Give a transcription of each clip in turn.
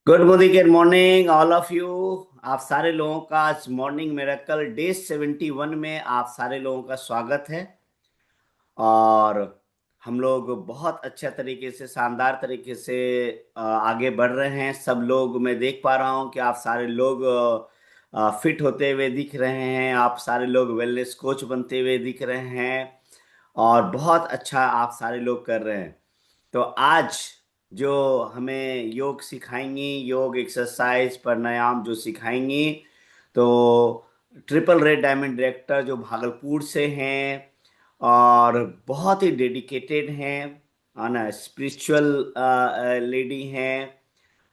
Good morning all of you. आप सारे लोगों का आज मॉर्निंग मिरेकल डे 71 में आप सारे लोगों का स्वागत है। और हम लोग बहुत अच्छे तरीके से शानदार तरीके से आगे बढ़ रहे हैं। सब लोग मैं देख पा रहा हूं कि आप सारे लोग फिट होते हुए दिख रहे हैं। आप सारे लोग वेलनेस कोच बनते हुए दिख रहे हैं और बहुत अच्छा आप सारे लोग कर रहे हैं। तो आज जो हमें योग सिखाएंगी, योग एक्सरसाइज प्राणायाम जो सिखाएंगी, तो ट्रिपल रेड डायमंड डायरेक्टर जो भागलपुर से हैं और बहुत ही डेडिकेटेड हैं, है ना, स्पिरिचुअल लेडी हैं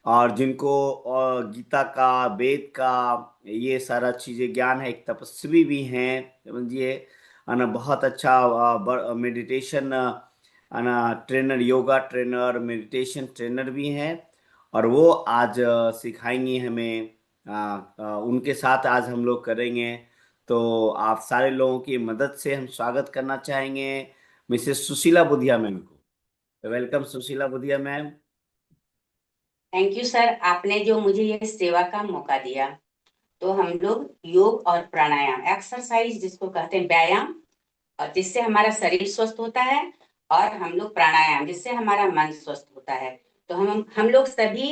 और जिनको गीता का, वेद का, ये सारा चीजें ज्ञान है। एक तपस्वी भी हैं, समझिए, है ना। बहुत अच्छा मेडिटेशन, है ना, trainer, yoga trainer, meditation trainer भी हैं। और वो आज सिखाएंगी हमें। उनके साथ आज हम लोग करेंगे। तो आप सारे लोगों की मदद से हम स्वागत करना चाहेंगे मिसेस सुशीला बुधिया मैम को। Welcome Sushila Budhia ma'am. Thank you sir. आपने जो मुझे ये सेवा का मौका दिया। तो हम लोग योग और प्राणायाम, एक्सरसाइज जिसको कहते हैं व्यायाम, और जिससे हमारा शरीर स्वस्थ होता है, और हम लोग प्राणायाम जिससे हमारा मन स्वस्थ होता है। तो हम लोग सभी,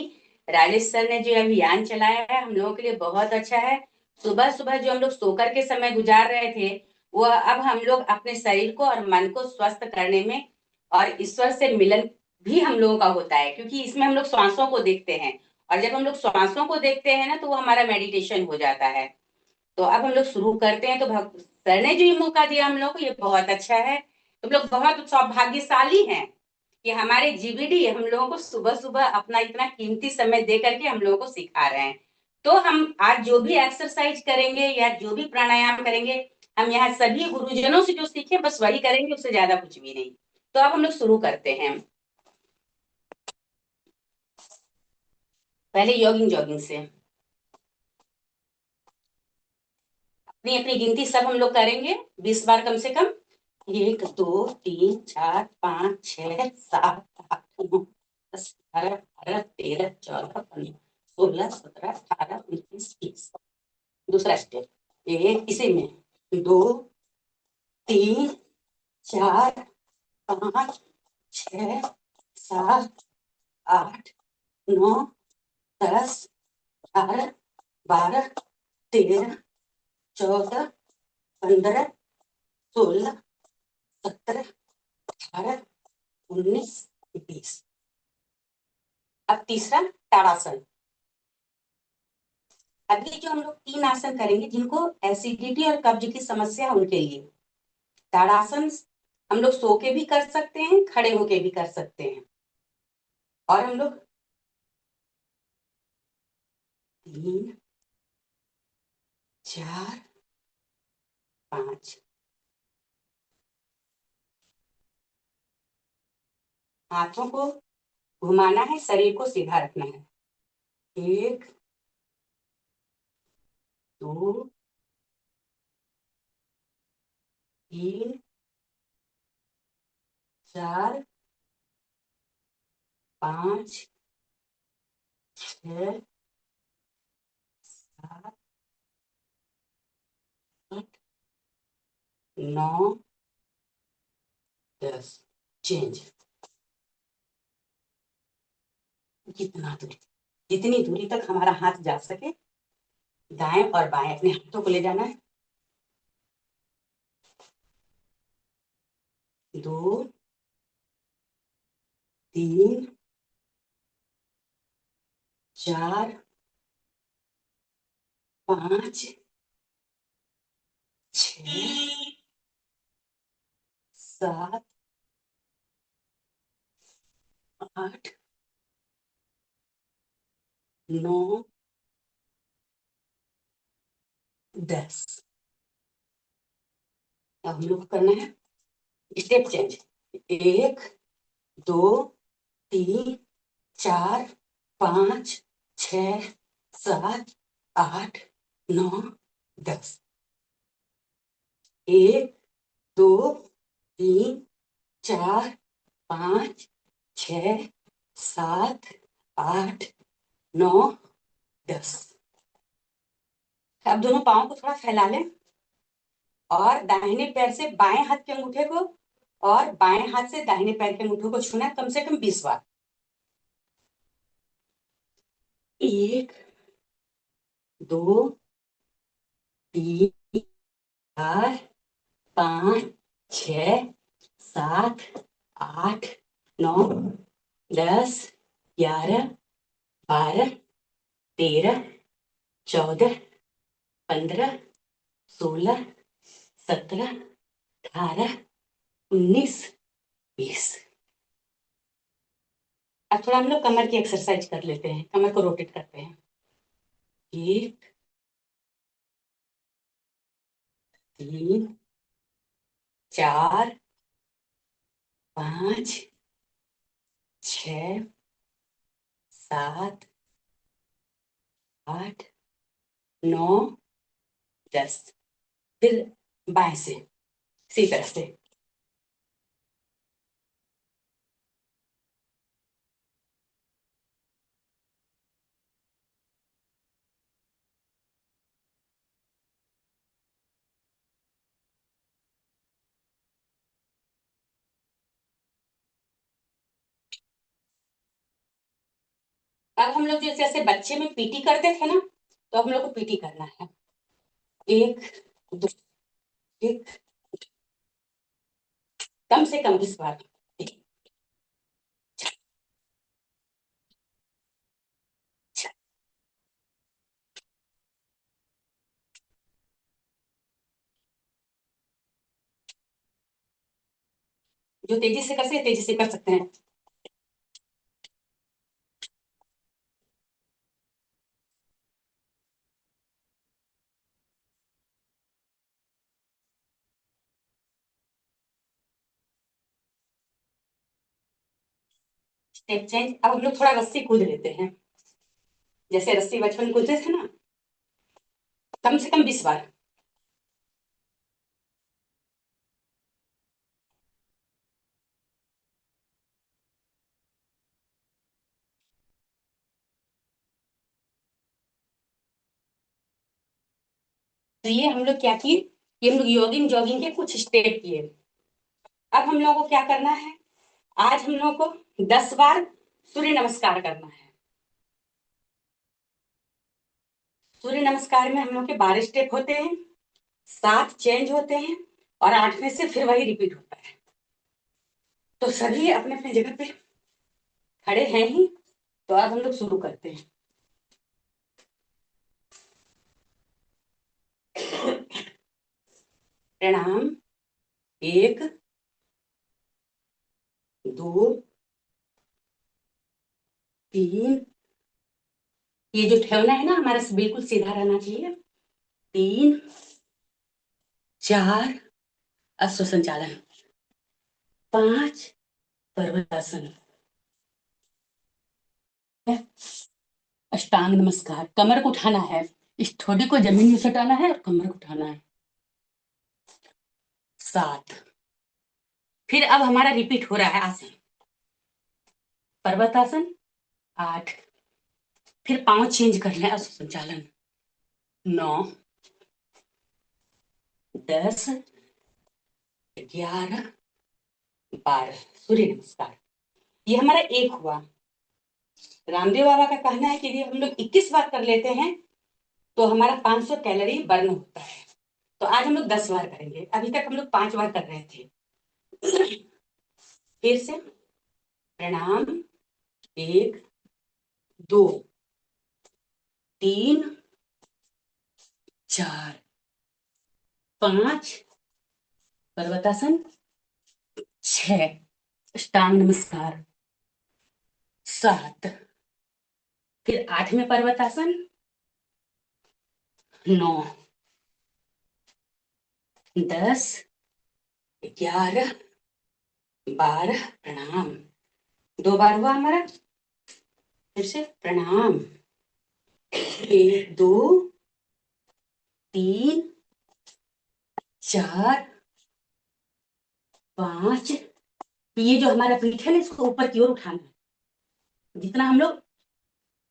राजेश सर ने जो अभियान चलाया है हम लोगों के लिए बहुत अच्छा है। सुबह सुबह जो हम लोग सोकर के समय गुजार रहे थे, वो अब हम लोग अपने शरीर को और मन को स्वस्थ करने में और ईश्वर से मिलन भी हम लोगों का होता है, क्योंकि इसमें हम लोग श्वासों को देखते हैं। और जब हम लोग श्वासों को देखते हैं ना, तो वो हमारा मेडिटेशन हो जाता है। तो अब हम लोग शुरू करते हैं। तो सर ने जो ये मौका दिया हम लोग को, ये बहुत अच्छा है। तुम लोग बहुत सौभाग्यशाली हैं कि हमारे जीबीडी हम लोगों को सुबह सुबह अपना इतना कीमती समय दे करके हम लोगों को सिखा रहे हैं। तो हम आज जो भी एक्सरसाइज करेंगे या जो भी प्राणायाम करेंगे, हम यहाँ सभी गुरुजनों से जो सीखे बस वही करेंगे, उससे ज्यादा कुछ भी नहीं। तो अब हम लोग शुरू करते हैं। पहले जॉगिंग जॉगिंग से अपनी अपनी गिनती सब हम लोग करेंगे 20 बार कम से कम। 1 2 3 4 5 6 7 8 9 10 11 12 13 14 15 16 17 18 19 20। दूसरा स्टेप, एक इसी में, 2 3 4 5 6 7 8 9 10 11 12 13 14 15 16 17 18 19 20। अब तीसरा, ताड़ासन। अभी जो हम लोग 3 आसन करेंगे जिनको एसिडिटी और कब्ज की समस्या है उनके लिए। ताड़ासन हम लोग सो के भी कर सकते हैं, खड़े होके भी कर सकते हैं। और हम लोग 3 4 5 हाथों को घुमाना है, शरीर को सीधा रखना है। 1 2 3 4 5 6 7 8 9 10। चेंज। कितना दूरी, जितनी दूरी तक हमारा हाथ जा सके, दाएं और बाएं अपने हाथों को ले जाना है। 2 3 4 5 6 7 8 9 10। अब हम लोग को करना है स्टेप चेंज। 1 2 3 4 5 6 7 8 9 10। 1 2 3 4 5 6 7 8 9, 10। अब दोनों पाँव को थोड़ा फैला लें और दाहिने पैर से बाएं हाथ के अंगूठे को और बाएं हाथ से दाहिने पैर के अंगूठे को छूना है कम से कम 20 बार। 1, 2, 3, 4, 5, 6, 7, 8, 9, 10, 11, 12, 13, 14, 15, 16, 17, 18, 19, 20। अब थोड़ा हम लोग कमर की एक्सरसाइज कर लेते हैं, कमर को रोटेट करते हैं। 1, 3, 4, 5, 6, 7, 8, 9, 10। फिर बाएं से इसी तरह से। अब हम लोग जैसे जैसे बच्चे में पीटी करते थे ना, तो हम लोग को पीटी करना है। 1, 2, 1, कम से कम 20 बार। जो तेजी से कर सकते तेजी से कर सकते हैं। Step change. अब हम लोग थोड़ा रस्सी कूद लेते हैं, जैसे रस्सी बचपन कूदते थे ना, कम से कम 20 बार। तो ये हम लोग क्या किए, ये हम लोग योगिंग जॉगिंग के कुछ स्टेप किए। अब हम लोगों को क्या करना है, आज हम लोगों को 10 बार सूर्य नमस्कार करना है। सूर्य नमस्कार में हम लोग के 12 स्टेप होते हैं, 7 चेंज होते हैं और 8वें से फिर वही रिपीट होता है। तो सभी अपने अपने जगह पे खड़े हैं ही, तो अब हम लोग शुरू करते हैं। प्रणाम। 1, 2, 3, ये जो ठेवना है ना हमारा बिल्कुल सीधा रहना चाहिए। 3, 4, अश्व संचालन। 5, पर्वतासन। अष्टांग नमस्कार। कमर को उठाना है, इस ठोड़ी को जमीन में सटाना है और कमर को उठाना है। 7। फिर अब हमारा रिपीट हो रहा है आसन। पर्वतासन। 8। फिर पांव चेंज कर लें, अश्व संचालन। 9, 10, 11, 12, सूर्य नमस्कार। ये हमारा एक हुआ। रामदेव बाबा का कहना है कि यदि हम लोग 21 बार कर लेते हैं तो हमारा 500 कैलोरी बर्न होता है। तो आज हम लोग 10 बार करेंगे, अभी तक हम लोग 5 बार कर रहे थे। फिर से प्रणाम। 1, 2, 3, 4, 5, पर्वतासन। 6, अष्टांग नमस्कार। 7, फिर 8 में पर्वतासन। 9, 10, 11, 12, प्रणाम। 2 बार हुआ हमारा। फिर से प्रणाम। 1, 2, 3, 4, 5। ये जो हमारा पीठ है ना, इसको ऊपर की ओर उठाना है, जितना हम लोग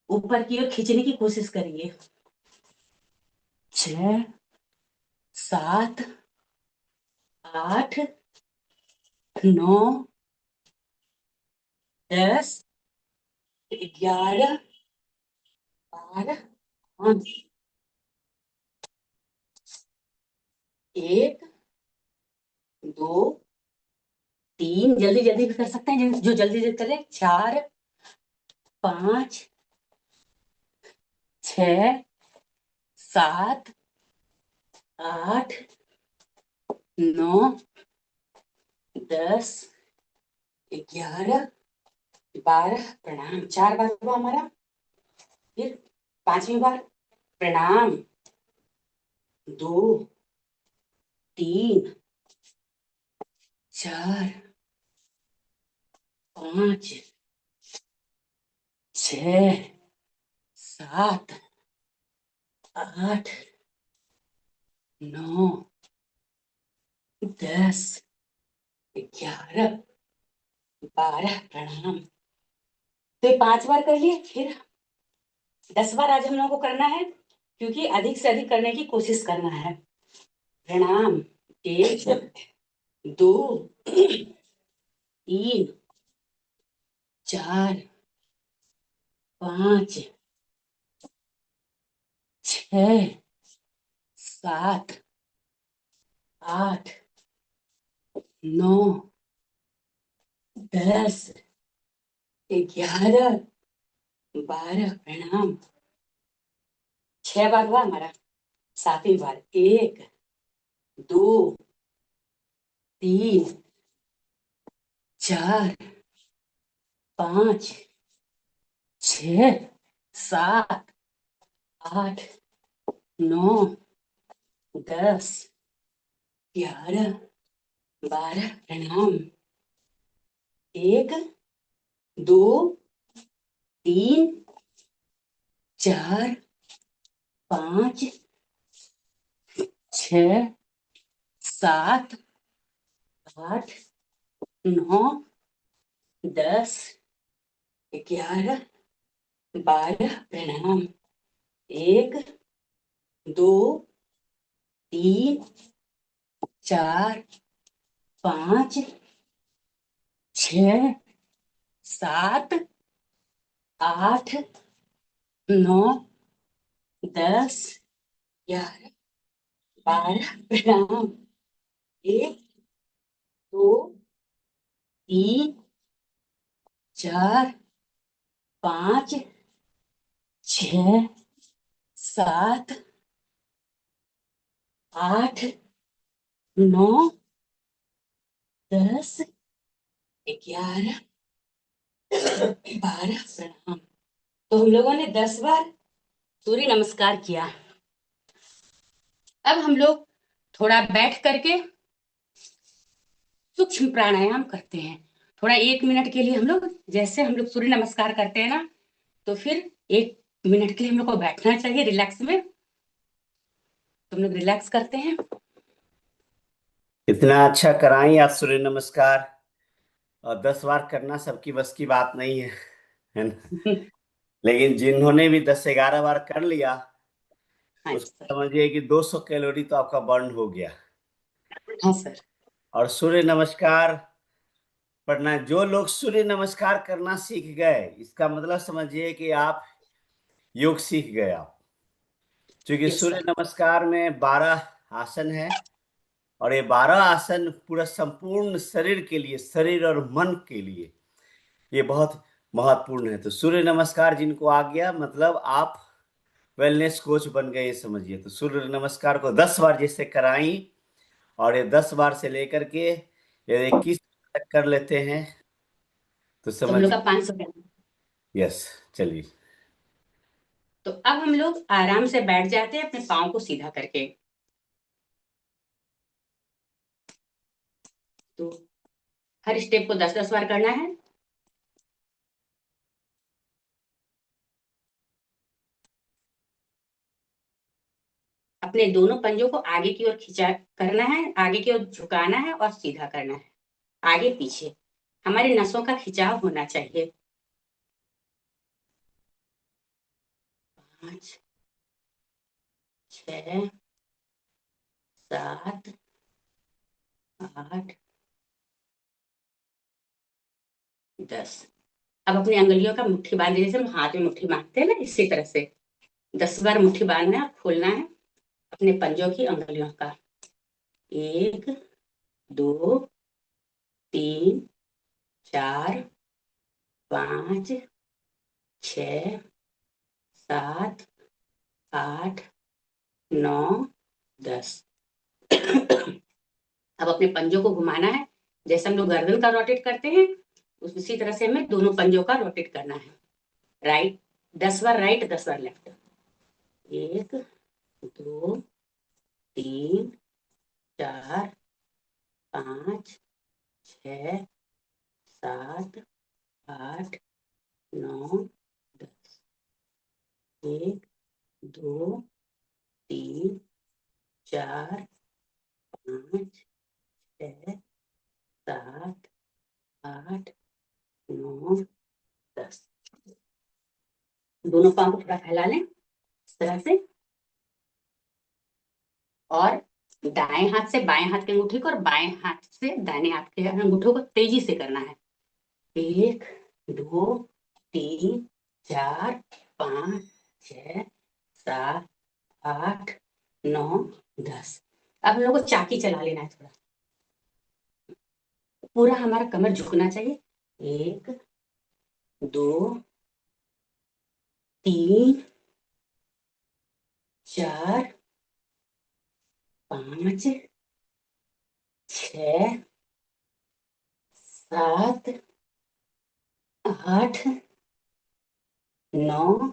ऊपर की ओर खींचने की कोशिश करिए। 6, 7, 8, 9, 10, 11, 12, 5, 1, 2, 3, जल्दी जल्दी भी कर सकते हैं जो जल्दी जल्दी करे। 4, 5, 6, 7, 8, 9, 10, 11, 12, प्रणाम। 4 बार हुआ हमारा। फिर 5वीं बार प्रणाम। 2, 3, 4, 5, 6, 7, 8, 9, 10, 11, 12, प्रणाम। तो ये 5 बार कर लिए। फिर 10 बार आज हम लोगों को करना है, क्योंकि अधिक से अधिक करने की कोशिश करना है। प्रणाम। 1, 2, 3, 4, 5, 6, 7, 8, 9, 10, 11, 12, प्रणाम। 6 बार हुआ हमारा। 7वीं बार 1, 2, 3, 4, 5, 6, 7, 8, 9, 10, 11, 12, प्रणाम। 1, 2, 3, 4, 5, 6, 7, 8, 9, 10, 11, 12, प्रणाम। 1, 2, 3, 4, 5, 6, 7, 8, 9, 10, 11, 12, प्रणाम। 1, 2, 3, 4, 5, 6, 7, 8, 9, 10, 11, 12, प्रणाम। तो हम लोगों ने 10 बार सूर्य नमस्कार किया। अब हम लोग थोड़ा बैठ करके सूक्ष्म प्राणायाम करते हैं। थोड़ा 1 मिनट के लिए हम लोग, जैसे हम लोग सूर्य नमस्कार करते हैं ना, तो फिर 1 मिनट के लिए हम लोग को बैठना चाहिए रिलैक्स में। तो हम लोग रिलैक्स करते हैं। इतना अच्छा कराई आप सूर्य नमस्कार। और 10 बार करना सबकी बस की बात नहीं है ना? लेकिन जिन्होंने भी 10-11 बार कर लिया, हाँ सर। उसको समझिए कि 200 कैलोरी तो आपका बर्न हो गया। हाँ सर। और सूर्य नमस्कार पढ़ना, जो लोग सूर्य नमस्कार करना सीख गए, इसका मतलब समझिए कि आप योग सीख गए आप। क्योंकि यस सूर्य सर। नमस्कार में 12 आसन है। और ये 12 आसन पूरा संपूर्ण शरीर के लिए, शरीर और मन के लिए ये बहुत महत्वपूर्ण है। तो सूर्य नमस्कार जिनको आ गया, मतलब आप वेलनेस कोच बन गए, ये समझिए। तो सूर्य नमस्कार को 10 बार जैसे कराई, और ये 10 बार से लेकर के ये 21 तक कर लेते हैं, तो तो हम लोग समझिए। का 500 करना। यस, चलिए। तो अब हम लोग आराम से बैठ जाते हैं अपने पाँव को सीधा करके। तो हर स्टेप को 10-10 बार करना है। अपने दोनों पंजों को आगे की ओर खिंचा करना है, आगे की ओर झुकाना है और सीधा करना है। आगे पीछे हमारी नसों का खिंचाव होना चाहिए। 5 6 7 8 10। अब अपनी अंगुलियों का मुट्ठी बांधे, जैसे हम हाथ में मुट्ठी बांधते हैं ना, इसी तरह से 10 बार मुट्ठी बांधना है, खोलना है अपने पंजों की अंगुलियों का। 1 2 3 4 5 6 7 8 9 10। अब अपने पंजों को घुमाना है, जैसे हम लोग गर्दन का रोटेट करते हैं उसी तरह से हमें दोनों पंजों का रोटेट करना है। राइट 10 बार राइट, 10 बार लेफ्ट। 1 2 3 4 5 6 7 8 9 10। 1 2 3 4 5 6 7 8 9 10। दोनों पाँव को थोड़ा फैला लें इस तरह से, और दाएं हाथ से बाएं हाथ के अंगूठे को और बाएं हाथ से दाहिने हाथ के अंगूठों को तेजी से करना है। 1 2 3 4 5 6 7 8 9 10। अब हम लोग को चाकी चला लेना है थोड़ा, पूरा हमारा कमर झुकना चाहिए। 1 2 3 4 5 6 7 8 9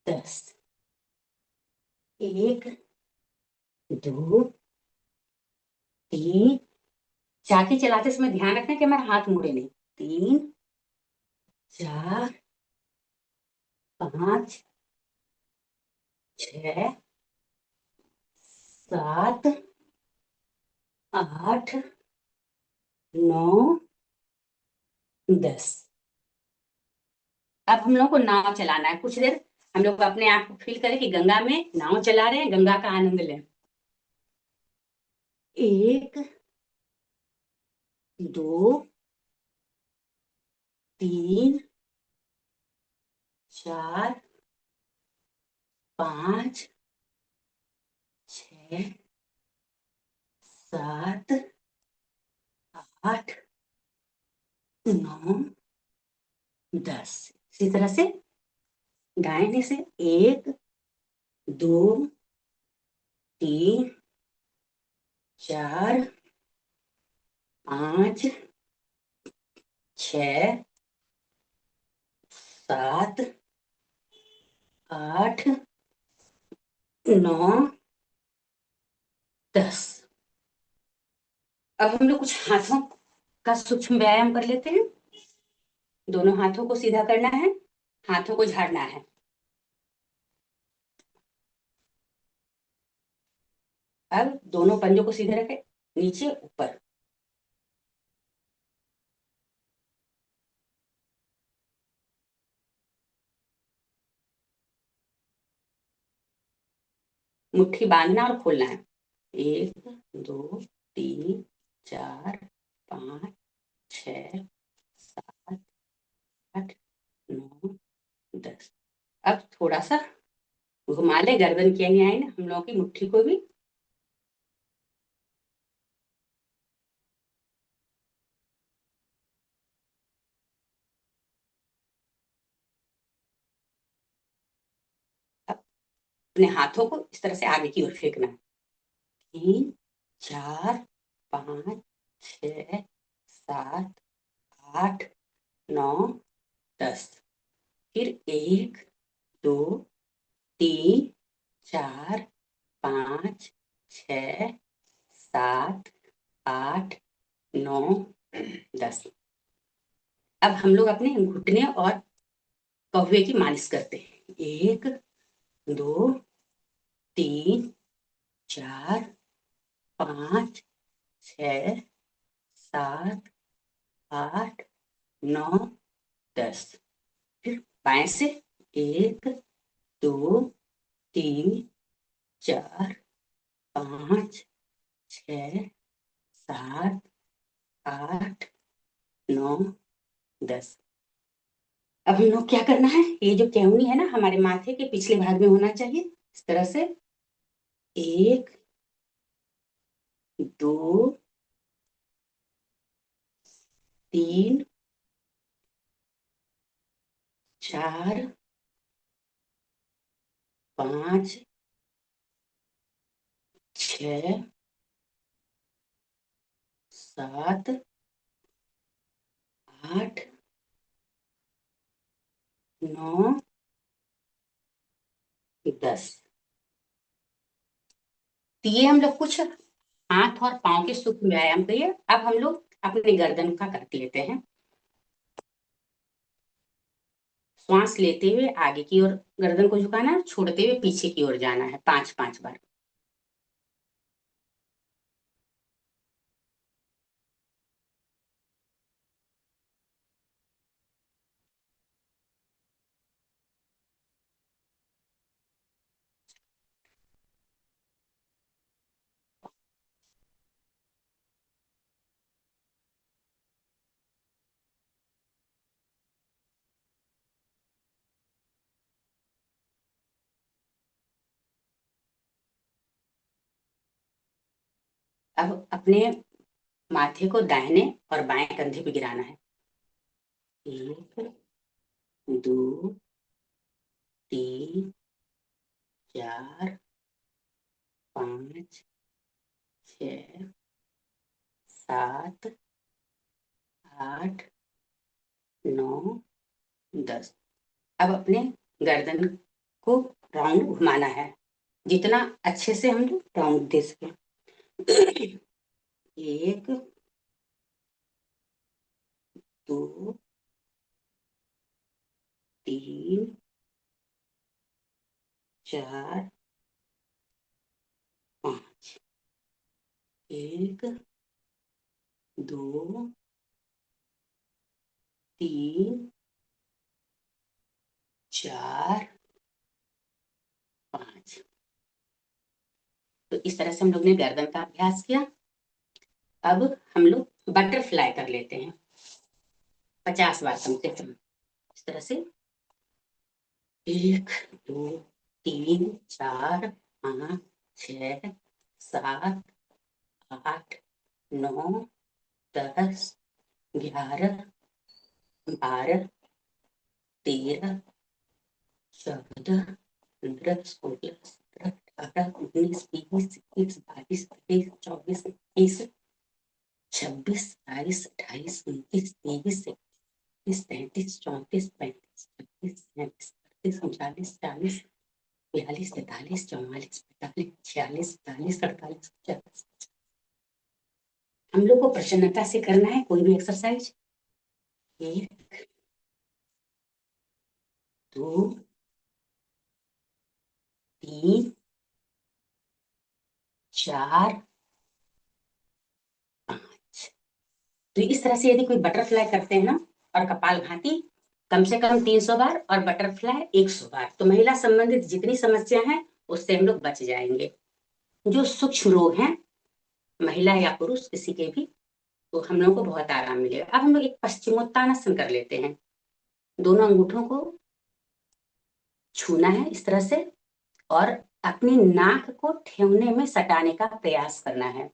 10। 1 2 3, चाकी चलाते समय ध्यान रखना कि हमारा हाथ मुड़े नहीं। 3 4 5 6 7 8 9 10। अब हम लोग को नाव चलाना है कुछ देर। हम लोग अपने आप को फील करें कि गंगा में नाव चला रहे हैं, गंगा का आनंद लें। 1 2 3 4 5 6 7 8 9 10। इसी तरह से दाहिने से 1 2 3 4 5 6 7 8 9 10। अब हम लोग कुछ हाथों का सूक्ष्म व्यायाम कर लेते हैं। दोनों हाथों को सीधा करना है, हाथों को झाड़ना है। अब दोनों पंजों को सीधे रखें, नीचे ऊपर। मुट्ठी बांधना और खोलना है। 1 2 3 4 5 6 7 8 9 10। अब थोड़ा सा घुमा ले गर्दन की आई ना हम लोगों की मुट्ठी को भी। अब अपने हाथों को इस तरह से आगे की ओर फेंकना है। 3 4 5 6 7 8 9 10। फिर 1 2 3 4 5 6 7 8 9 10। अब हम लोग अपने घुटने और कहुए की मालिश करते हैं। 1 2 3 4 5 6 7 8 9 10। फिर बाएं से 1 2 3 4 5 6 7 8 9 10। अब हम लोग क्या करना है, ये जो केहूनी है ना हमारे माथे के पिछले भाग में होना चाहिए, इस तरह से 1 2 3 4 5 6 7 8 9 10। तो ये हम लोग कुछ हाथ और पांव के सूक्ष्म व्यायाम करिए। अब हम लोग अपने गर्दन का कर लेते हैं। श्वास लेते हुए आगे की ओर गर्दन को झुकाना है, छोड़ते हुए पीछे की ओर जाना है 5-5 बार। अब अपने माथे को दाहिने और बाएं कंधे पे गिराना है। 1 2 3 4 5 6 7 8 9 10। अब अपने गर्दन को राउंड घुमाना है, जितना अच्छे से हम लोग राउंड दे सके। 1 2 3 4 5। 1 2 3 4 5। तो इस तरह से हम लोग ने गर्दन का अभ्यास किया। अब हम लोग बटरफ्लाई कर लेते हैं 50 बार कम से कम, इस तरह से 1 2 3 4 5 6 7 8 9 10 11 12 13 14 15 16 17 18 19 20 21 22 23 24 25 26 27 28 29 30 31 32 34 35 36 37 38 39 40 42 43 44 45 46 47 48 49 हम लोग को प्रसन्नता से करना है कोई भी एक्सरसाइज। 1 2 3 4 5। तो इस तरह से यदि कोई बटरफ्लाई करते हैं ना और कपालभाति कम से कम 300 बार और बटरफ्लाई 100 बार, तो महिला संबंधित जितनी समस्या है उससे हम लोग बच जाएंगे। जो सूक्ष्म रोग हैं महिला या पुरुष किसी के भी, तो हम लोगों को बहुत आराम मिलेगा। अब हम लोग एक पश्चिमोत्तानासन कर लेते हैं। दोनों अंगूठों को छूना है इस तरह से और अपनी नाक को ठेवने में सटाने का प्रयास करना है।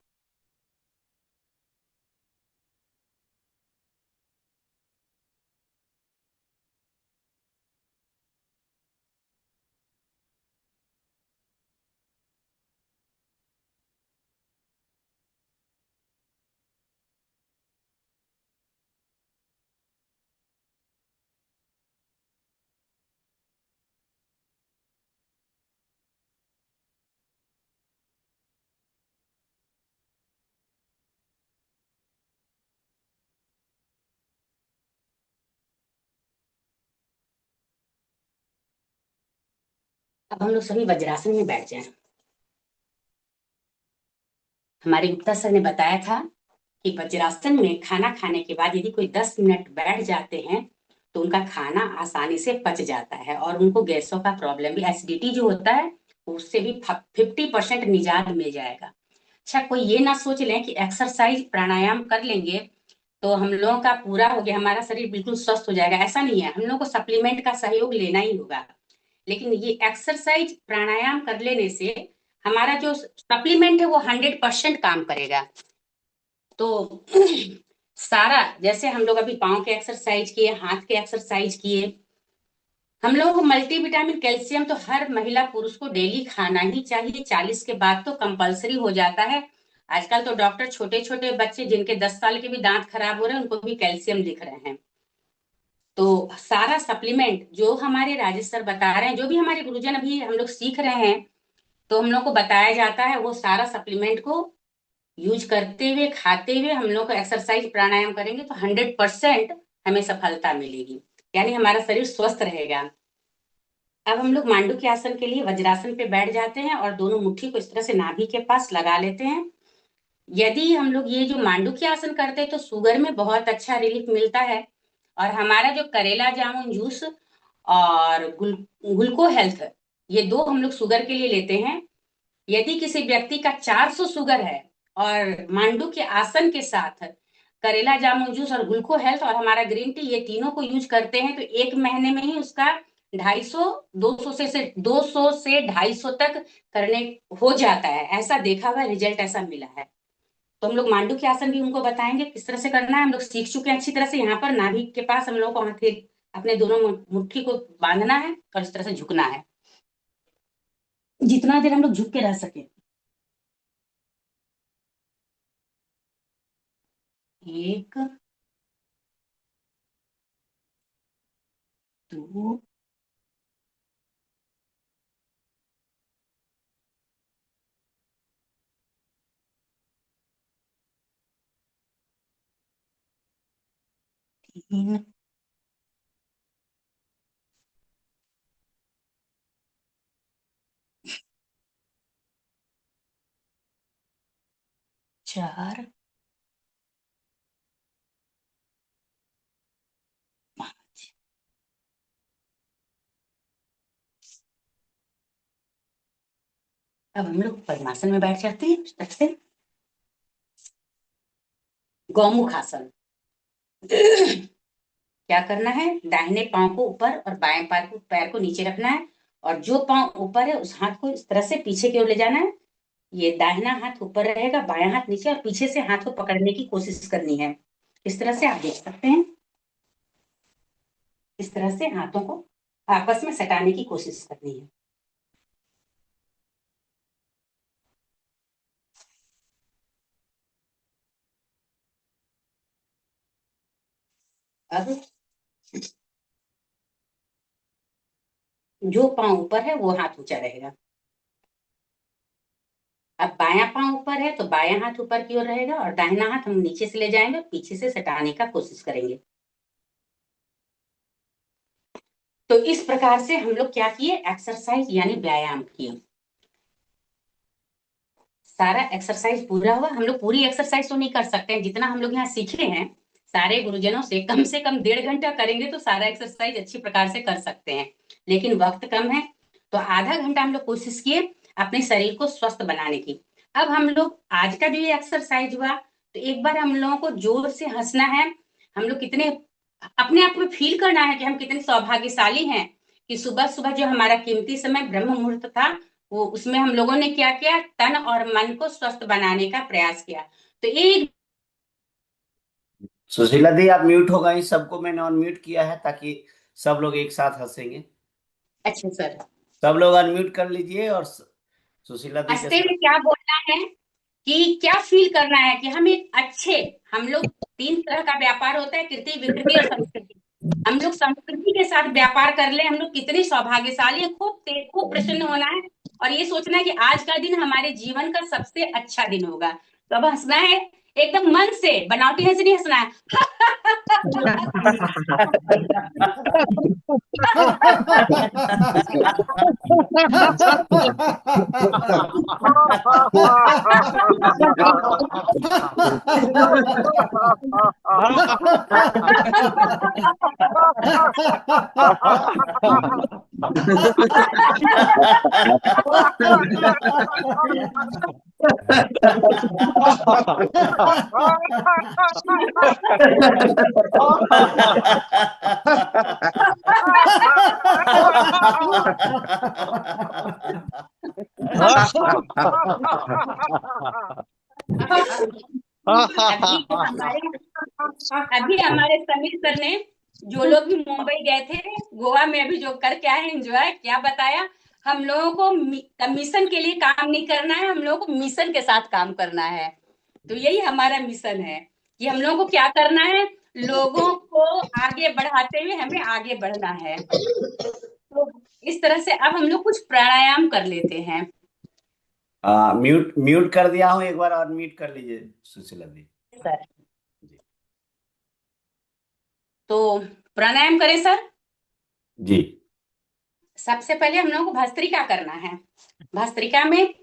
अब हम लोग सभी वज्रासन में बैठ जाएं। हमारे गुप्ता सर ने बताया था कि वज्रासन में खाना खाने के बाद यदि कोई 10 मिनट बैठ जाते हैं तो उनका खाना आसानी से पच जाता है और उनको गैसों का प्रॉब्लम भी, एसिडिटी जो होता है उससे भी 50% निजात मिल जाएगा। अच्छा, कोई ये ना सोच लें कि एक्सरसाइज प्राणायाम कर लेंगे तो हम लोगों का पूरा हो गया, हमारा शरीर बिल्कुल स्वस्थ हो जाएगा, ऐसा नहीं है। हम लोग को सप्लीमेंट का सहयोग लेना ही होगा, लेकिन ये एक्सरसाइज प्राणायाम कर लेने से हमारा जो सप्लीमेंट है वो 100% काम करेगा। तो सारा, जैसे हम लोग अभी पाँव के एक्सरसाइज किए, हाथ के एक्सरसाइज किए, हम लोगों को मल्टीविटामिन कैल्शियम तो हर महिला पुरुष को डेली खाना ही चाहिए, 40 के बाद तो कंपलसरी हो जाता है। आजकल तो डॉक्टर छोटे छोटे बच्चे जिनके 10 साल के भी दांत खराब हो रहे हैं उनको भी कैल्शियम लिख रहे हैं। तो सारा सप्लीमेंट जो हमारे राजेश सर बता रहे हैं, जो भी हमारे गुरुजन अभी हम लोग सीख रहे हैं, तो हम लोग को बताया जाता है वो सारा सप्लीमेंट को यूज करते हुए, खाते हुए हम लोग को एक्सरसाइज प्राणायाम करेंगे तो 100% हमें सफलता मिलेगी, यानी हमारा शरीर स्वस्थ रहेगा। अब हम लोग मांडू के आसन के लिए वज्रासन पे बैठ जाते हैं और दोनों मुट्ठी को इस तरह से नाभि के पास लगा लेते हैं। यदि हम लोग ये जो मांडू के आसन करते हैं तो शुगर में बहुत अच्छा रिलीफ मिलता है। और हमारा जो करेला जामुन जूस और ग्लूको हेल्थ, ये दो हम लोग शुगर के लिए लेते हैं। यदि किसी व्यक्ति का 400 शुगर है और मांडू के आसन के साथ करेला जामुन जूस और ग्लूको हेल्थ और हमारा ग्रीन टी, ये तीनों को यूज करते हैं तो 1 महीने में ही उसका 250, 200 से 250 तक करने हो जाता है। ऐसा देखा हुआ रिजल्ट ऐसा मिला है। तो हम लोग मांडू के आसन भी उनको बताएंगे किस तरह से करना है। हम लोग सीख चुके हैं अच्छी तरह से। यहाँ पर नाभि के पास हम लोग को अपने दोनों मुट्ठी को बांधना है और इस तरह से झुकना है, जितना देर हम लोग झुक के रह सके। 1, 2, 3, 4, 5। अब हम लोग पद्मासन में बैठ जाते हैं इस तरह से। गौमुख आसन। क्या करना है, दाहिने पांव को ऊपर और बाएं पैर को नीचे रखना है और जो पांव ऊपर है उस हाथ को इस तरह से पीछे की ओर ले जाना है। ये दाहिना हाथ ऊपर रहेगा, बायां हाथ नीचे, और पीछे से हाथ को पकड़ने की कोशिश करनी है। इस तरह से आप देख सकते हैं, इस तरह से हाथों को आपस में सटाने की कोशिश करनी है। अब जो पांव ऊपर है वो हाथ ऊंचा रहेगा। अब बायां पांव ऊपर है तो बायां हाथ ऊपर की ओर रहेगा और दाहिना हाथ हम नीचे से ले जाएंगे और पीछे से सटाने का कोशिश करेंगे। तो इस प्रकार से हम लोग क्या किए, एक्सरसाइज यानी व्यायाम किए। सारा एक्सरसाइज पूरा हुआ। हम लोग पूरी एक्सरसाइज तो नहीं कर सकते हैं, जितना हम लोग यहाँ सीखे हैं सारे गुरुजनों से कम 1.5 घंटा करेंगे तो सारा एक्सरसाइज अच्छी प्रकार से कर सकते हैं, लेकिन वक्त कम है तो आधा घंटा हम लोग कोशिश किए अपने शरीर को स्वस्थ बनाने की। अब हम लोग आज का जो ये एक्सरसाइज हुआ तो एक बार हम लोगों को जोर से हंसना है। हम लोग कितने अपने आप को फील करना है कि हम कितने सौभाग्यशाली हैं कि सुबह सुबह जो हमारा कीमती समय ब्रह्म मुहूर्त था वो, उसमें हम लोगों ने क्या किया, तन और मन को स्वस्थ बनाने का प्रयास किया। तो एक सुशीला दी आप म्यूट हो गई, सबको मैंने अनम्यूट किया है ताकि सब लोग एक साथ हंसेंगे। अच्छा सर, सब लोग अनम्यूट कर लीजिए और सुशीला दी के हंसते साथ। में क्या बोलना है कि क्या फील करना है कि हम एक अच्छे, हम लोग 3 तरह का व्यापार होता है, कृति विकृति और संस्कृति। हम लोग संस्कृति के साथ व्यापार कर ले, हम लोग कितने सौभाग्यशाली हैं। खूब प्रसन्न होना है और ये सोचना है कि आज का दिन हमारे जीवन का सबसे अच्छा दिन होगा। तो अब हंसना है एकदम मन से, बनावटी हंसी नहीं हंसना है। अभी हमारे अभी हमारे समीर सर ने, जो लोग भी मुंबई गए थे, गोवा में अभी जो करके आए एंजॉय, क्या बताया, हम लोगों को कमीशन के लिए काम नहीं करना है, हम लोगों को मिशन के साथ काम करना है। तो यही हमारा मिशन है कि हम लोगों को क्या करना है, लोगों को आगे बढ़ाते हुए हमें आगे बढ़ना है। तो इस तरह से अब हम लोग कुछ प्राणायाम कर लेते हैं। म्यूट म्यूट कर दिया हूँ, एक बार और म्यूट कर लीजिए सुशीला दी। सर, जी। तो प्राणायाम करें सर। जी। सबसे पहले हम लोगों को भस्त्रिका करना है। भस्त्रिका में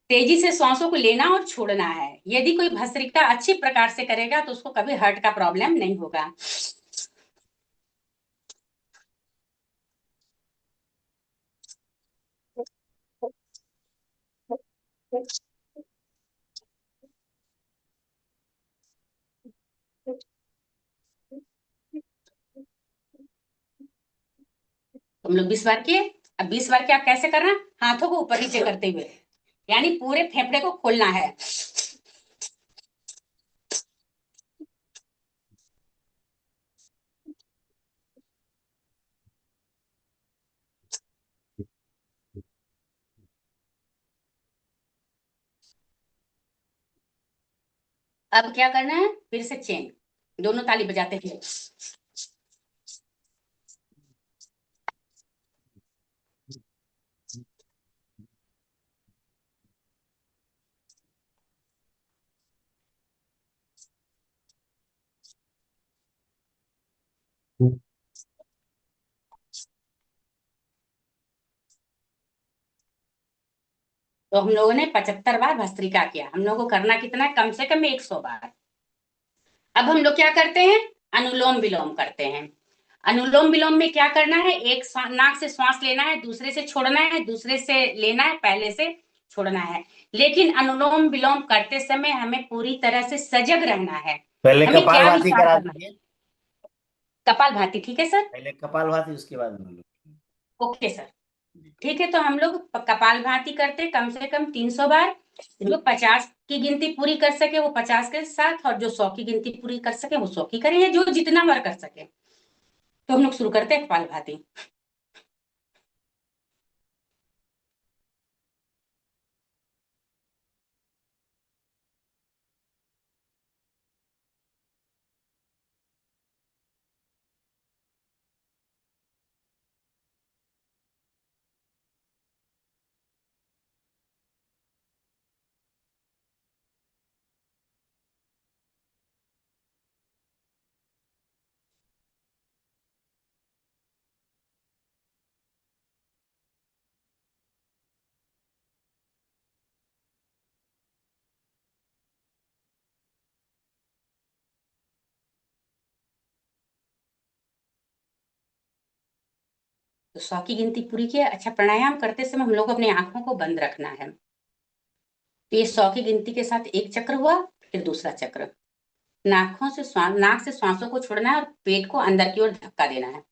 तेजी से सांसों को लेना और छोड़ना है। यदि कोई भस्त्रिका अच्छी प्रकार से करेगा तो उसको कभी हार्ट का प्रॉब्लम नहीं होगा। तुम लोग 20 बार किए। अब 20 बार के आप कैसे करना, हाथों को ऊपर नीचे करते हुए, यानी पूरे फेफड़े को खोलना है। अब क्या करना है, फिर से चेन, दोनों ताली बजाते हुए। तो हम लोगों ने 75 बार भस्त्रिका किया। हम लोगों को करना कितना है, कम से कम 100 बार। अब हम लोग क्या करते हैं, अनुलोम विलोम करते हैं। अनुलोम विलोम में क्या करना है, एक नाक से श्वास लेना है, दूसरे से छोड़ना है, दूसरे से लेना है, पहले से छोड़ना है। लेकिन अनुलोम विलोम करते समय हमें पूरी तरह से सजग रहना है। पहले हमें क्या कपालभाति विचार करा करना है, दीजिए। कपाल भाती, ठीक है सर। पहले कपालभाति, उसके बाद हम लोग। Okay sir. जी। ठीक है, तो हम लोग कपाल भाती करते कम से कम 300 बार। जो 50 की गिनती पूरी कर सके वो 50 के साथ, और जो 100 की गिनती पूरी कर सके वो 100 की करें, या जो जितना बार कर सके। तो हम लोग शुरू करते हैं कपाल भाती। तो 100 की गिनती पूरी की है। अच्छा, प्राणायाम करते समय हम लोग को अपनी आंखों को बंद रखना है। तो ये 100 की गिनती के साथ एक चक्र हुआ, फिर दूसरा चक्र। नाक से श्वासों को छोड़ना है और पेट को अंदर की ओर धक्का देना है।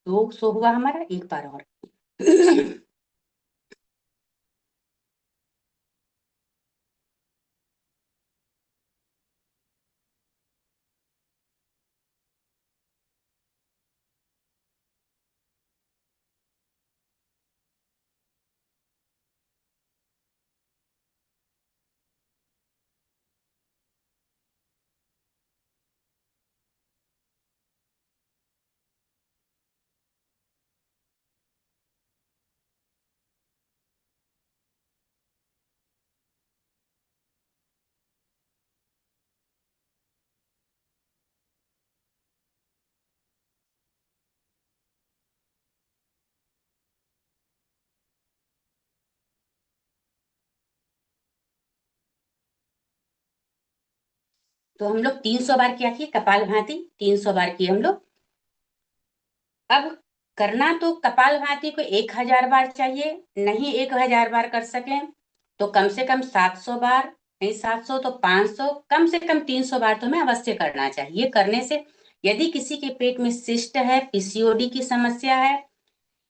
तो सो हुआ हमारा, एक बार और। तो हम लोग 300 बार क्या किए, कपाल भाती 300 बार किए हम लोग। अब करना तो कपाल भाती को 1000 बार चाहिए, नहीं 1000 बार कर सकें तो कम से कम 700 बार, नहीं 700 तो 500, कम से कम 300 बार तो हमें अवश्य करना चाहिए। करने से यदि किसी के पेट में सिस्ट है, पीसीओडी की समस्या है,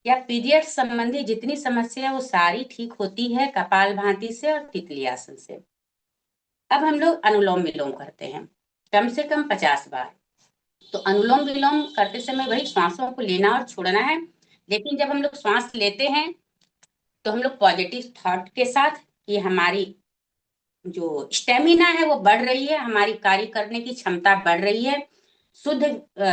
या पीरियड संबंधी जितनी समस्या है वो सारी ठीक होती है कपाल भाती से और तितली आसन से। अब हम लोग अनुलोम विलोम करते हैं, कम से कम 50 बार। तो अनुलोम विलोम करते समय वही श्वासों को लेना और छोड़ना है, लेकिन जब हम लोग श्वास लेते हैं तो हम लोग पॉजिटिव थॉट के साथ कि हमारी जो स्टेमिना है वो बढ़ रही है, हमारी कार्य करने की क्षमता बढ़ रही है, शुद्ध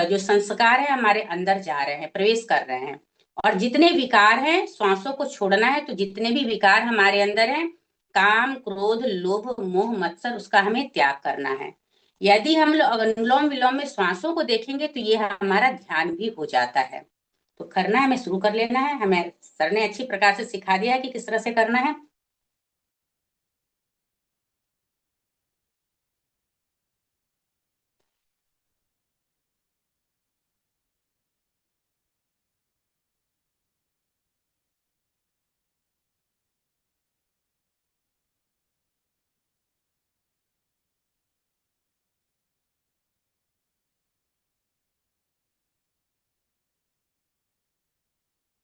जो संस्कार है हमारे अंदर जा रहे हैं, प्रवेश कर रहे हैं। और जितने विकार हैं श्वासों को छोड़ना है, तो जितने भी विकार हमारे अंदर हैं, काम क्रोध लोभ मोह मत्सर, उसका हमें त्याग करना है। यदि हम लोग अनुलोम विलोम में श्वासों को देखेंगे तो ये हमारा ध्यान भी हो जाता है। तो करना है, हमें शुरू कर लेना है, हमें सर ने अच्छी प्रकार से सिखा दिया है कि किस तरह से करना है।